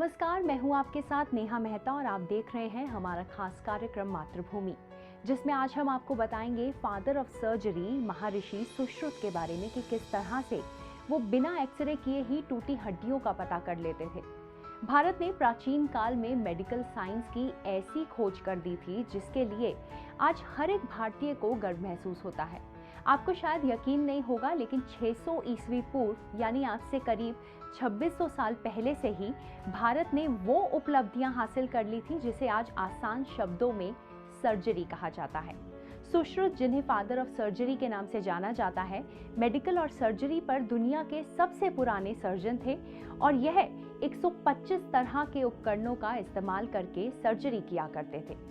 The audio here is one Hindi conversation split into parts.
नमस्कार, मैं हूं आपके साथ नेहा मेहता और आप देख रहे हैं हमारा खास कार्यक्रम मातृभूमि, जिसमें आज हम आपको बताएंगे फादर ऑफ सर्जरी महर्षि सुश्रुत के बारे में कि किस तरह से वो बिना एक्सरे किए ही टूटी हड्डियों का पता कर लेते थे। भारत ने प्राचीन काल में मेडिकल साइंस की ऐसी खोज कर दी थी जिसके लिए आज हर एक भारतीय को गर्व महसूस होता है। आपको शायद यकीन नहीं होगा, लेकिन 600 ईस्वी पूर्व यानी आज से करीब 2600 साल पहले से ही भारत ने वो उपलब्धियां हासिल कर ली थी जिसे आज आसान शब्दों में सर्जरी कहा जाता है। सुश्रुत, जिन्हें फादर ऑफ सर्जरी के नाम से जाना जाता है, मेडिकल और सर्जरी पर दुनिया के सबसे पुराने सर्जन थे और यह 125 तरह के उपकरणों का इस्तेमाल करके सर्जरी किया करते थे।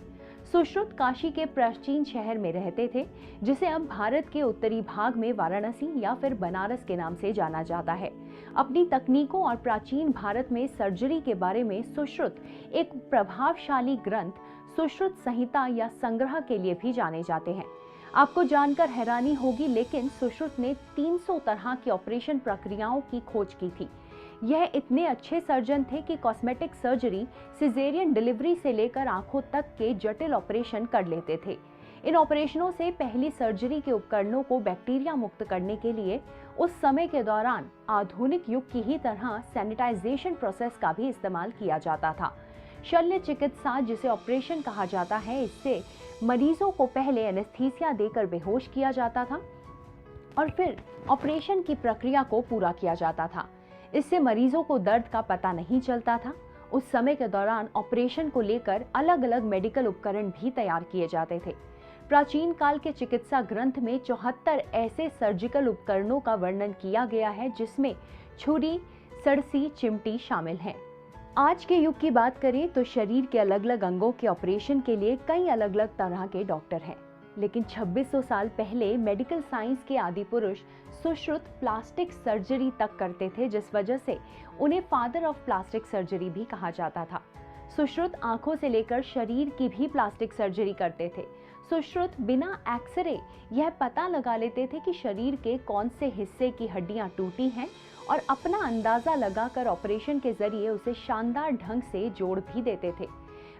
सुश्रुत काशी के प्राचीन शहर में रहते थे, जिसे अब भारत के उत्तरी भाग में वाराणसी या फिर बनारस के नाम से जाना जाता है। अपनी तकनीकों और प्राचीन भारत में सर्जरी के बारे में सुश्रुत एक प्रभावशाली ग्रंथ सुश्रुत संहिता या संग्रह के लिए भी जाने जाते हैं। आपको जानकर हैरानी होगी, लेकिन सुश्रुत ने 300 तरह की ऑपरेशन प्रक्रियाओं की खोज की थी। यह इतने अच्छे सर्जन थे कि कॉस्मेटिक सर्जरी, सिजेरियन डिलीवरी से लेकर आंखों तक के जटिल ऑपरेशन कर लेते थे। इन ऑपरेशनों से पहली सर्जरी के उपकरणों को बैक्टीरिया मुक्त करने के लिए उस समय के दौरान आधुनिक युग की ही तरह सैनिटाइजेशन प्रोसेस का भी इस्तेमाल किया जाता था। शल्य चिकित्सा, जिसे ऑपरेशन कहा जाता है, इससे मरीजों को पहले एनेस्थीसिया देकर बेहोश किया जाता था और फिर ऑपरेशन की प्रक्रिया को पूरा किया जाता था। इससे मरीजों को दर्द का पता नहीं चलता था। उस समय के दौरान ऑपरेशन को लेकर अलग अलग मेडिकल उपकरण भी तैयार किए जाते थे। प्राचीन काल के चिकित्सा ग्रंथ में 74 ऐसे सर्जिकल उपकरणों का वर्णन किया गया है, जिसमें छुरी, सरसी, चिमटी शामिल हैं। आज के युग की बात करें तो शरीर के अलग अलग अंगों के ऑपरेशन के लिए कई अलग अलग तरह के डॉक्टर हैं, लेकिन 2600 साल पहले मेडिकल साइंस के आदि पुरुष सुश्रुत प्लास्टिक सर्जरी तक करते थे, जिस वजह से उन्हें फादर ऑफ प्लास्टिक सर्जरी भी कहा जाता था। सुश्रुत आंखों से लेकर शरीर की भी प्लास्टिक सर्जरी करते थे। सुश्रुत बिना एक्सरे यह पता लगा लेते थे कि शरीर के कौन से हिस्से की हड्डियां टूटी हैं और अपना अंदाजा लगाकर ऑपरेशन के जरिए उसे शानदार ढंग से जोड़ भी देते थे।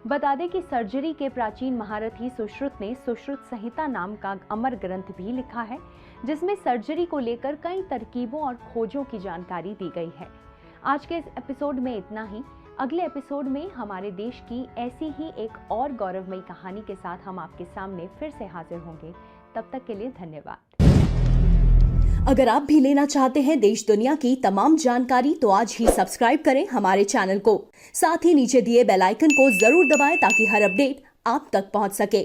बता दें कि सर्जरी के प्राचीन महारथी सुश्रुत ने सुश्रुत संहिता नाम का अमर ग्रंथ भी लिखा है, जिसमें सर्जरी को लेकर कई तरकीबों और खोजों की जानकारी दी गई है। आज के इस एपिसोड में इतना ही। अगले एपिसोड में हमारे देश की ऐसी ही एक और गौरवमयी कहानी के साथ हम आपके सामने फिर से हाजिर होंगे। तब तक के लिए धन्यवाद। अगर आप भी लेना चाहते हैं देश दुनिया की तमाम जानकारी, तो आज ही सब्सक्राइब करें हमारे चैनल को। साथ ही नीचे दिए बेल आइकन को जरूर दबाएं ताकि हर अपडेट आप तक पहुंच सके।